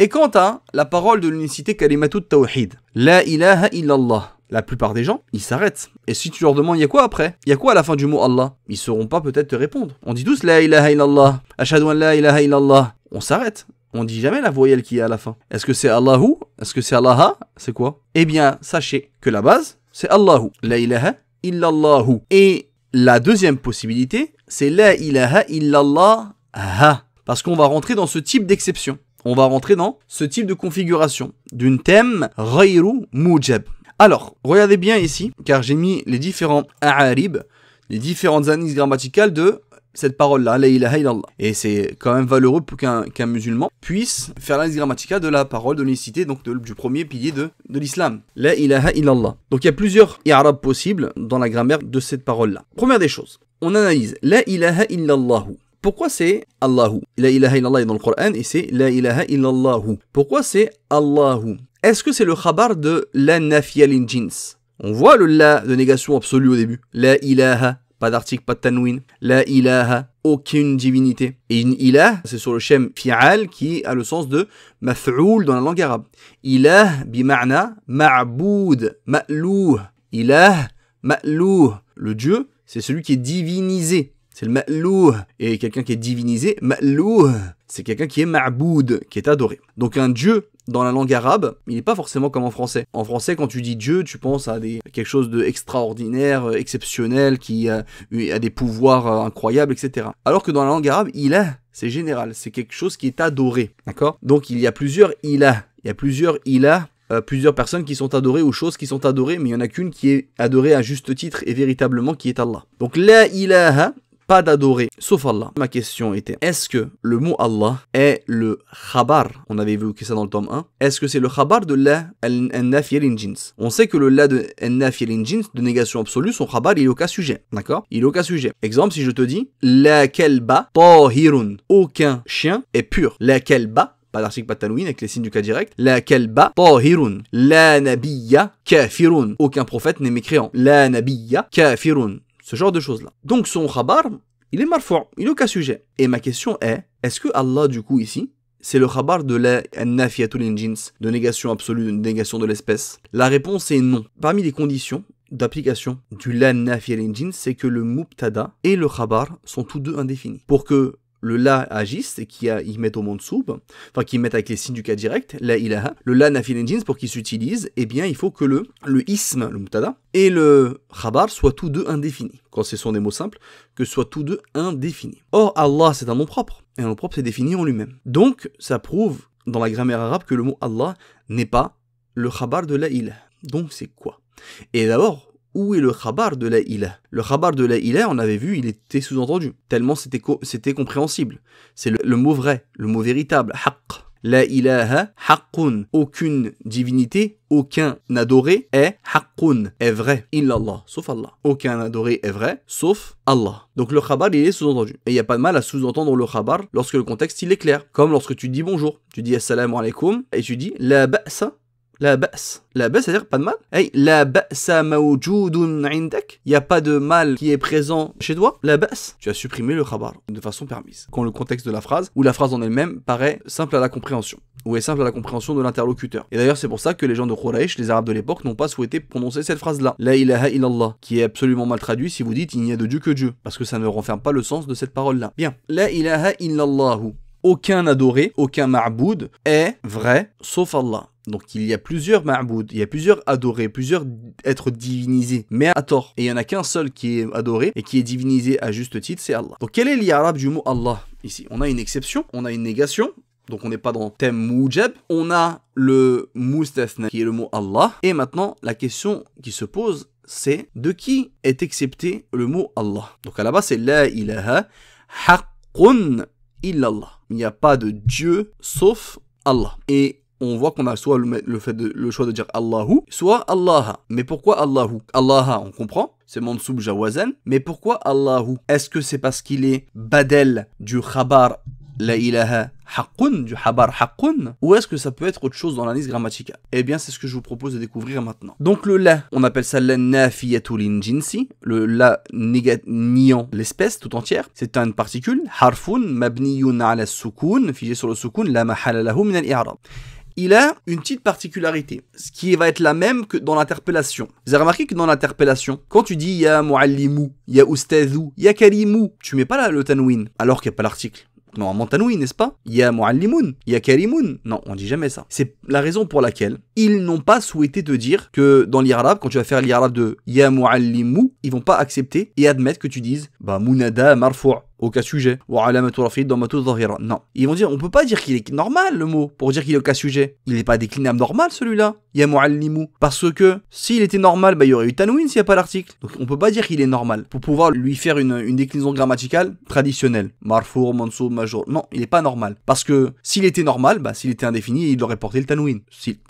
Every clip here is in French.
Et quant à la parole de l'unicité kalimatut tawhid, la ilaha illallah, la plupart des gens, ils s'arrêtent. Et si tu leur demandes, il y a quoi après? Il y a quoi à la fin du mot Allah? Ils sauront pas peut-être te répondre. On dit tous la ilaha illallah, ashhadu an la ilaha illallah. On s'arrête. On dit jamais la voyelle qui est à la fin. Est-ce que c'est Allahu? Est-ce que c'est Allaha? C'est quoi? Eh bien, sachez que la base, c'est Allahu. La ilaha illallahu. Et la deuxième possibilité, c'est la ilaha illallah ha. Parce qu'on va rentrer dans ce type d'exception. On va rentrer dans ce type de configuration d'une thème ghayru mujab. Alors, regardez bien ici, car j'ai mis les différents a'arib, les différentes analyses grammaticales de cette parole-là, la ilaha illallah. Et c'est quand même valeureux pour qu'un musulman puisse faire l'analyse grammaticale de la parole de l'unicité, donc du premier pilier de l'islam. La ilaha illallah. Donc il y a plusieurs i'rab possibles dans la grammaire de cette parole-là. Première des choses, on analyse la ilaha illallahu. Pourquoi c'est Allahu? La ilaha illallah est dans le Coran et c'est la ilaha illallahu. Pourquoi c'est Allahu? Est-ce que c'est le khabar de la nafiya lin jins? On voit le la de négation absolue au début. La ilaha, pas d'article, pas de tanwin. La ilaha, aucune divinité. Et une ilah, c'est sur le shem fi'al qui a le sens de maf'oul dans la langue arabe. Ilah bima'na ma'boud, ma'louh. Ilah, ma'louh. Le Dieu, c'est celui qui est divinisé. C'est le ma'louh. Et quelqu'un qui est divinisé, ma'louh, c'est quelqu'un qui est ma'boud, qui est adoré. Donc un Dieu, dans la langue arabe, il n'est pas forcément comme en français. En français, quand tu dis Dieu, tu penses à quelque chose d'extraordinaire, exceptionnel, qui a des pouvoirs incroyables, etc. Alors que dans la langue arabe, ilah, c'est général, c'est quelque chose qui est adoré. D'accord? Donc il y a plusieurs ilah. Il y a plusieurs ilah, plusieurs personnes qui sont adorées ou choses qui sont adorées, mais il n'y en a qu'une qui est adorée à juste titre et véritablement qui est Allah. Donc la ilaha, pas d'adorer, sauf Allah. Ma question était, est-ce que le mot Allah est le khabar? On avait évoqué ça dans le tome 1. Est-ce que c'est le khabar de la al-nafiya lin jins? On sait que le la de al-nafiya lin jins, de négation absolue, son khabar, il est au cas sujet. D'accord? Il est au cas sujet. Exemple, si je te dis, la kalba tahirun. Aucun chien est pur. La kalba, pas d'article, pas de tanwin, avec les signes du cas direct. La kalba tahirun. La nabiyya kafirun. Aucun prophète n'est mécréant. La nabiyya kafirun. Ce genre de choses-là. Donc son khabar, il est marfou', il est au cas sujet. Et ma question est-ce que Allah, du coup, ici, c'est le khabar de la nafiyatul lin jins, de négation absolue, de négation de l'espèce? La réponse est non. Parmi les conditions d'application du la nafiya lin jins, c'est que le mubtada et le khabar sont tous deux indéfinis. Pour que le la agisse et qu'ils mettent au mansoub, enfin qu'ils mettent avec les signes du cas direct, la ilaha, le la nafiya lin jins, pour qu'il s'utilise, eh bien il faut que le ism, le mubtada, et le khabar soient tous deux indéfinis. Quand ce sont des mots simples, que soient tous deux indéfinis. Or, Allah, c'est un nom propre. Et un nom propre, c'est défini en lui-même. Donc, ça prouve, dans la grammaire arabe, que le mot Allah n'est pas le khabar de la ilah. Donc, c'est quoi? Et d'abord, où est le khabar de la ilah? Le khabar de la ilah, on avait vu, il était sous-entendu. Tellement c'était compréhensible. C'est le mot vrai, le mot véritable, haqq. La ilaha haqqun. Aucune divinité, aucun adoré est haqqun, est vrai. Illallah, sauf Allah. Aucun adoré est vrai, sauf Allah. Donc le khabar, il est sous-entendu. Et il n'y a pas de mal à sous-entendre le khabar lorsque le contexte, il est clair. Comme lorsque tu dis bonjour. Tu dis assalamu alaikum et tu dis la ba'sa. La ba's. La ba's, c'est-à-dire pas de mal. Hey, la ba'sa mawjoudun indak. Il n'y a pas de mal qui est présent chez toi. La ba's. Tu as supprimé le khabar de façon permise. Quand le contexte de la phrase, ou la phrase en elle-même, paraît simple à la compréhension. Ou est simple à la compréhension de l'interlocuteur. Et d'ailleurs, c'est pour ça que les gens de Quraysh, les Arabes de l'époque, n'ont pas souhaité prononcer cette phrase-là. La ilaha illallah. Qui est absolument mal traduit si vous dites il n'y a de Dieu que Dieu. Parce que ça ne renferme pas le sens de cette parole-là. Bien. La ilaha illallahu. Aucun adoré, aucun ma'boud est vrai, sauf Allah. Donc il y a plusieurs ma'boud, il y a plusieurs adorés, plusieurs êtres divinisés, mais à tort. Et il n'y en a qu'un seul qui est adoré et qui est divinisé à juste titre, c'est Allah. Donc quel est l'irab du mot Allah ici? On a une exception, on a une négation, donc on n'est pas dans thème mujab. On a le mustathna qui est le mot Allah. Et maintenant, la question qui se pose, c'est de qui est excepté le mot Allah? Donc à la base, c'est la ilaha haqqun illallah. Il n'y a pas de Dieu sauf Allah. Et on voit qu'on a soit le choix de dire Allahu, soit Allah. Mais pourquoi Allahu? Allah, on comprend, c'est mansoub jawazan. Mais pourquoi Allahu? Est-ce que c'est parce qu'il est badel du khabar la ilaha haqqun, du habar haqqun, ou est-ce que ça peut être autre chose dans l'analyse grammaticale? Eh bien, c'est ce que je vous propose de découvrir maintenant. Donc le la, on appelle ça la nafiyatu lin jinsi, le la niant l'espèce tout entière, c'est une particule, harfun mabniyun ala sukun, figé sur le sukun, la mahala lahu min al-i'rab. Il a une petite particularité, ce qui va être la même que dans l'interpellation. Vous avez remarqué que dans l'interpellation, quand tu dis ya muallimu, ya ustadhu, ya karimu, tu mets pas là le tanwin, alors qu'il n'y a pas l'article. Normalement tanwin, n'est-ce pas? Ya muallimun, ya karimun. Non, on dit jamais ça. C'est la raison pour laquelle ils n'ont pas souhaité te dire que dans l'irab, quand tu vas faire l'irab de ya muallimu, ils vont pas accepter et admettre que tu dises bah munada marfu'. Au cas sujet, ou alamatu rafid damatu dhahira. Non, ils vont dire, on peut pas dire qu'il est normal le mot pour dire qu'il est au cas sujet. Il n'est pas déclinable normal celui-là. Ya muallimu. Parce que s'il était normal, bah il y aurait eu tanwin s'il n'y a pas l'article. Donc on peut pas dire qu'il est normal pour pouvoir lui faire une déclinaison grammaticale traditionnelle. Marfour, mansoub, major. Non, il est pas normal. Parce que s'il était normal, bah s'il était indéfini, il aurait porté le tanwin.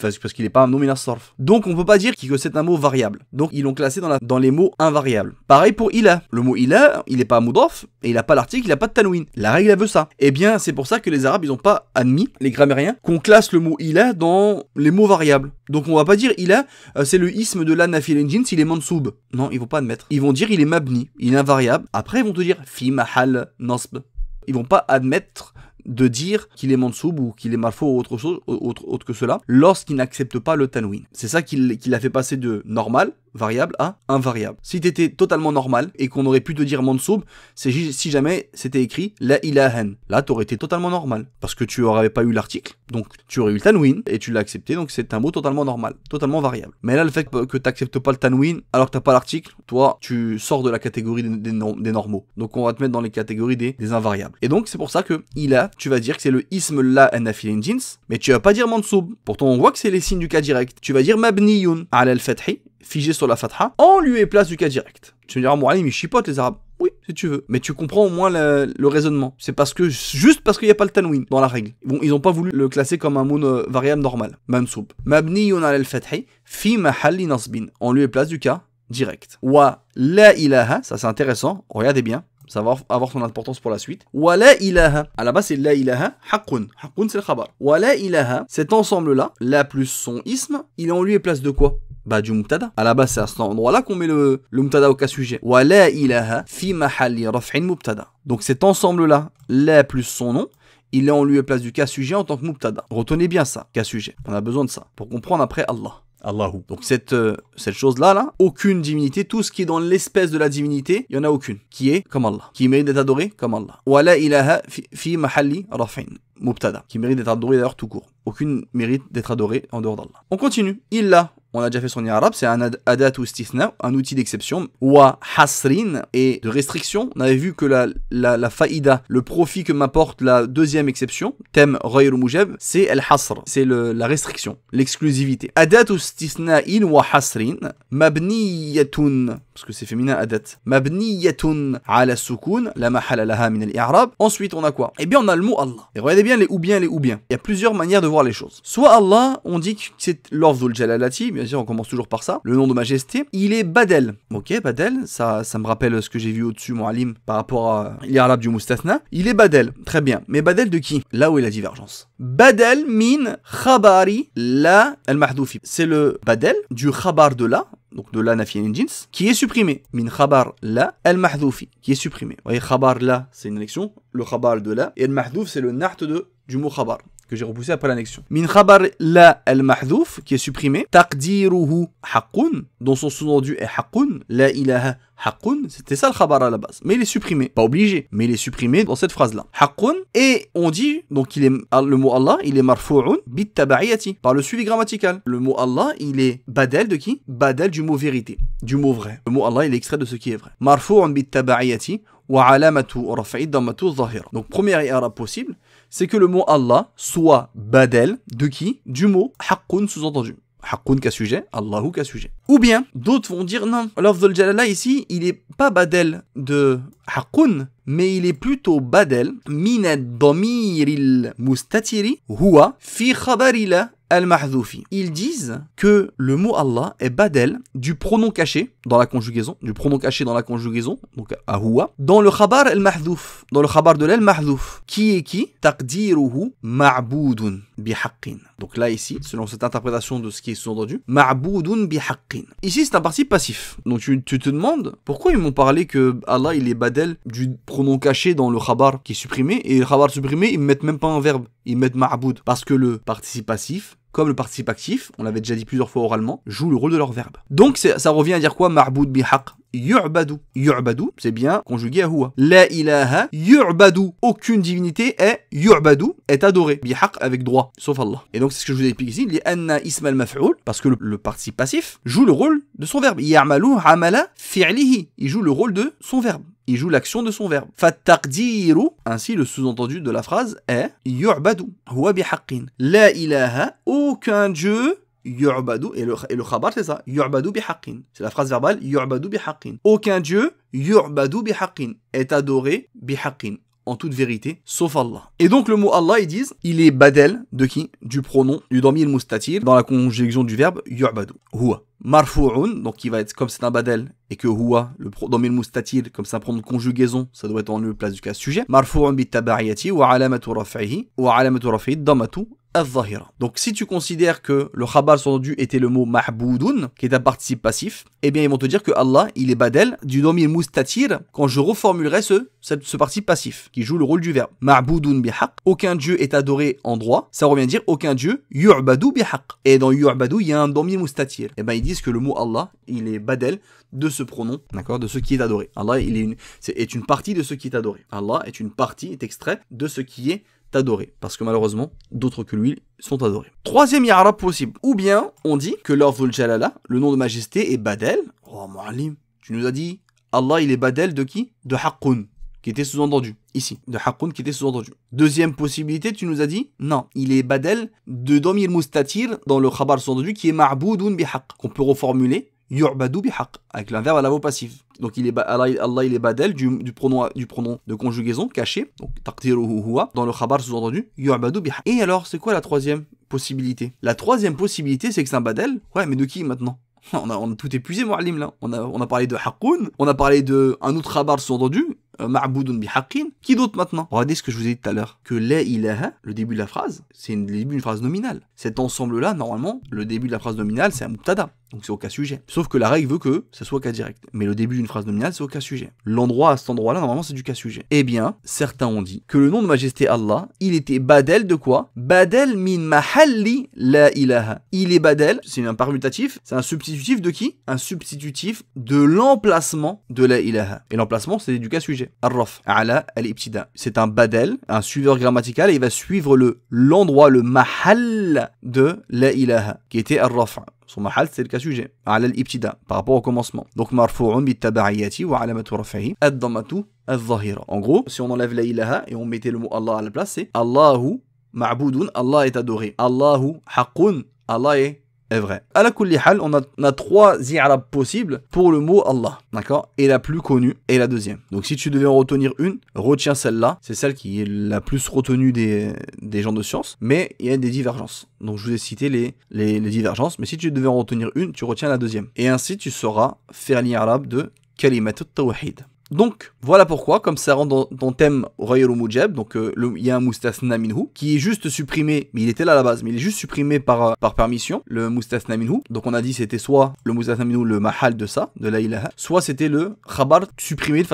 Parce qu'il n'est pas un nom min as-sarf. Donc on peut pas dire que c'est un mot variable. Donc ils l'ont classé dans les mots invariables. Pareil pour ila. Le mot ila, il est pas mudaf et il a pas l'article, il n'a pas de tanwin. La règle, elle veut ça. Eh bien, c'est pour ça que les Arabes, ils n'ont pas admis, les grammairiens, qu'on classe le mot ila dans les mots variables. Donc on va pas dire ila, c'est le isme de la nafil jins, il est mansoub. Non, ils vont pas admettre. Ils vont dire il est mabni, il est invariable. Après, ils vont te dire fi mahal nasb. Ils vont pas admettre de dire qu'il est mansoub ou qu'il est marfou ou autre chose, autre que cela, lorsqu'il n'accepte pas le tanwin. C'est ça qui l'a fait passer de normal, variable, à invariable. Si tu étais totalement normal et qu'on aurait pu te dire mansoub, c'est si jamais c'était écrit la ilahan. Là, tu aurais été totalement normal parce que tu n'aurais pas eu l'article, donc tu aurais eu le tanwin et tu l'as accepté, donc c'est un mot totalement normal, totalement variable. Mais là, le fait que tu n'acceptes pas le tanwin alors que tu n'as pas l'article, toi, tu sors de la catégorie des normaux. Donc on va te mettre dans les catégories des invariables. Et donc c'est pour ça que ila, tu vas dire que c'est le ism la nafil jins, mais tu vas pas dire mansoub. Pourtant, on voit que c'est les signes du cas direct. Tu vas dire mabniyun ala al-fathi, figé sur la fatha, en lieu et place du cas direct. Tu me diras, Moualim, il chipote les arabes. Oui, si tu veux. Mais tu comprends au moins le raisonnement. C'est juste parce qu'il n'y a pas le tanwin dans la règle. Bon, ils n'ont pas voulu le classer comme un mot variable normal. Mansoub. Mabniyun ala al-fathi, fi mahalli nasbin, en lieu et place du cas direct. Wa la ilaha, ça c'est intéressant, regardez bien. Ça va avoir son importance pour la suite. Wa la ilaha. À la base, c'est la ilaha haqqun. Haqqun, c'est le khabar. Wa la ilaha, cet ensemble-là, la plus son isme, il est en lieu et place de quoi? Bah, du mubtada. À la base, c'est à cet endroit-là qu'on met le mubtada au cas sujet. Wa la ilaha fi mahalli raf'in mubtada. Donc cet ensemble-là, la plus son nom, il est en lieu et place du cas sujet en tant que mubtada. Retenez bien ça, cas sujet. On a besoin de ça pour comprendre après Allah. Allahu. Donc cette chose-là, aucune divinité, tout ce qui est dans l'espèce de la divinité, il n'y en a aucune, qui est comme Allah, qui mérite d'être adoré comme Allah. Wa la ilaha fi mahalli raf'in mubtada, qui mérite d'être adoré d'ailleurs tout court. Aucune mérite d'être adoré en dehors d'Allah. On continue. Illa, on a déjà fait son i'rab, c'est un adat ou istithna, un outil d'exception. Wa hasrin, et de restriction. On avait vu que la faïda, le profit que m'apporte la deuxième exception, thème ghayr mujab, c'est al-hasr, c'est la restriction, l'exclusivité. Adat ou istithna'in wa hasrin, mabniyatun, parce que c'est féminin adat, mabniyatun ala sukun, la mahala laha min al-i'rab. Ensuite, on a quoi? Eh bien, on a le mot Allah. Et regardez bien les ou bien. Il y a plusieurs manières de voir les choses. Soit Allah, on dit que c'est l'afdhul jalalati, bien sûr, on commence toujours par ça, le nom de majesté, il est badel. Ok, badel, ça me rappelle ce que j'ai vu au-dessus, Moualim, par rapport à l'irab du mustathna. Il est badel, très bien. Mais badel de qui? Là où est la divergence. Badel min khabari la al-mahdoufi. C'est le badel du khabar de la, donc de la nafiyyin jins, qui est supprimé. Min khabar la al-mahdoufi, qui est supprimé. Vous voyez, khabar la, c'est une élection, le khabar de la, et al-mahdouf, c'est le naht du mot khabar, que j'ai repoussé après l'annexion. Min khabar la al-mahdhouf, qui est supprimé. Taqdiruhu haqqun, dont son sous-entendu est haqqun. La ilaha haqqun, c'était ça le khabar à la base. Mais il est supprimé. Pas obligé, mais il est supprimé dans cette phrase-là. Haqqun, et on dit, donc le mot Allah, il est marfu'un bit tabaiyati, par le suivi grammatical. Le mot Allah, il est badal de qui? Badal du mot vérité, du mot vrai. Le mot Allah, il est extrait de ce qui est vrai. Marfu'un bit tabaiyati, wa alamatu raf'i dammatu dhahira. Donc, premier i'rab possible, c'est que le mot Allah soit badal de qui? Du mot haqqun sous-entendu. Haqqun qu'à sujet, Allahu qu'à sujet. Ou bien, d'autres vont dire non, l'afdhul jalala ici, il est pas badal de haqqun, mais il est plutôt badal min ad-damiril mustatiri huwa fi khabarila al-mahdhoufi. Ils disent que le mot Allah est badel du pronom caché dans la conjugaison, donc à huwa, dans le khabar al-mahdhouf, dans le khabar de l'al-mahdhouf, qui est qui? Taqdiruhu ma'boudun bihaqqin. Donc là ici, selon cette interprétation de ce qui est sous-entendu, ma'boudun bihaqqin. Ici c'est un participe passif. Donc tu te demandes pourquoi ils m'ont parlé que Allah il est badel du pronom caché dans le khabar qui est supprimé, et le khabar supprimé ils mettent même pas un verbe, ils mettent ma'boud, parce que le participe passif, comme le participe actif, on l'avait déjà dit plusieurs fois oralement, joue le rôle de leur verbe. Donc ça revient à dire quoi? Ma'boud bihaq yu'badu. Yu'badu, c'est bien conjugué à huwa. La ilaha yu'badu. Aucune divinité est yu'badu, est adorée. Bihaq avec droit, sauf Allah. Et donc c'est ce que je vous ai expliqué ici, li anna ism al-maf'ul, parce que le participe passif joue le rôle de son verbe. Ya'malu amala fi'lihi. Il joue le rôle de son verbe. Il joue l'action de son verbe. Fattaqdiru, ainsi le sous-entendu de la phrase est yu'badu, huwa bihaqqin. La ilaha, aucun dieu, yu'badu, et le khabar c'est ça, yu'badu bihaqqin. C'est la phrase verbale, yu'badu bihaqqin. Aucun dieu, yu'badu bihaqqin, est adoré bihaqqin, en toute vérité, sauf Allah. Et donc le mot Allah, ils disent, il est badel de qui? Du pronom, du damir mustatir, dans la conjugaison du verbe yu'badu, huwa. Marfu'un, donc qui va être, comme c'est un badel, et que huwa, le damir mustatir, comme c'est un pronom de conjugaison, ça doit être en lieu place du cas sujet. Marfu'un bit tabariyati wa alamatu rafihi damatu al-zahira. Donc si tu considères que le khabar sous-entendu était le mot mahboudun, qui est un participe passif, eh bien ils vont te dire que Allah, il est badel du damir mustatir quand je reformulerai ce participe passif, qui joue le rôle du verbe. Ma'boudun bihaq, aucun dieu est adoré en droit, ça revient à dire aucun dieu yu'badu bihaq. Et dans yu'badu, il y a un damir mustatir. Eh bien ils disent que le mot Allah, il est badel de ce pronom, d'accord, de ce qui est adoré. Allah, il est une partie de ce qui est adoré. Allah est une partie, est extrait de ce qui est adoré, parce que malheureusement, d'autres que lui sont adorés. Troisième i'rab possible. Ou bien, on dit que l'Ordhul Jalala, le nom de majesté, est badel. Oh, Mu'allim, tu nous as dit, Allah, il est badel de qui? De haqqun, qui était sous-entendu, ici. De haqqun, qui était sous-entendu. Deuxième possibilité, tu nous as dit, non, il est badel de damir mustatir, dans le khabar sous-entendu, qui est ma'boudun bihaq, qu'on peut reformuler, yu'badu bihaq, avec un verbe à la voix passive. Donc Allah il est badel du pronom de conjugaison caché, donc taqdiruhu huwa, dans le khabar sous-entendu yu'badu bihaq. Et alors, c'est quoi la troisième possibilité? La troisième possibilité, c'est que c'est un badel. Ouais, mais de qui maintenant? On a tout épuisé, Mu'allim, là. On a parlé de haqqun, on a parlé de un autre khabar sous-entendu, ma'boudun bihaqqin. Qui d'autre maintenant? Regardez ce que je vous ai dit tout à l'heure, que la ilaha, le début de la phrase, c'est le début d'une phrase nominale. Cet ensemble-là, normalement, le début de la phrase nominale, c'est un mubtada. Donc c'est au cas sujet. Sauf que la règle veut que ça soit au cas direct. Mais le début d'une phrase nominale, c'est au cas sujet. L'endroit à cet endroit-là, normalement, c'est du cas sujet. Eh bien, certains ont dit que le nom de majesté Allah, il était badel de quoi? Badel min mahalli la ilaha. Il est badel, c'est un permutatif, c'est un substitutif de qui? Un substitutif de l'emplacement de la ilaha. Et l'emplacement, c'est du cas sujet. Ar-raf, ala, al-ibtida. C'est un badel, un suiveur grammatical, et il va suivre l'endroit, le mahal de la ilaha, qui était ar-raf. Son mahal, c'est le cas sujet. Ala al-ibtida, par rapport au commencement. Donc, marfu'un bit tabariyati wa alamatu rafihi ad-dammatu al-zahira. En gros, si on enlève la ilaha et on mettait le mot Allah à la place, c'est Allahu ma'boudun, Allah est adoré. Allahu haqqun, Allah est vrai. À la kulli hal, on a trois i'rab possibles pour le mot Allah, d'accord? Et la plus connue est la deuxième. Donc si tu devais en retenir une, retiens celle-là. C'est celle qui est la plus retenue des gens de science, mais il y a des divergences. Donc je vous ai cité les divergences, mais si tu devais en retenir une, tu retiens la deuxième. Et ainsi, tu sauras faire l'i'rab de kalimat at-tawhid. Donc, voilà pourquoi, comme ça rentre dans le thème Ghayru Mujab, donc il y a un mustathna minhu, qui est juste supprimé, mais il était là à la base, mais il est juste supprimé par permission, le mustathna minhu. Donc on a dit c'était soit le mustathna minhu, le mahal de ça, de la ilaha, soit c'était le khabar supprimé de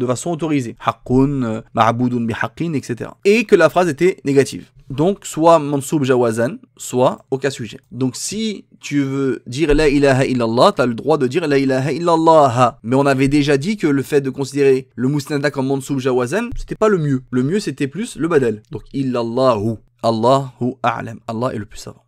façon autorisée. Haqqun, ma'boudun bihaqqin, etc. Et que la phrase était négative. Donc, soit mansoub jawazan, soit au cas sujet. Donc, si tu veux dire la ilaha illallah, tu as le droit de dire la ilaha illallah. Mais on avait déjà dit que le fait de considérer le musnada comme mansoub jawazan, c'était pas le mieux. Le mieux, c'était plus le badal. Donc, illallahu, Allahu a'lam. Allah est le plus savant.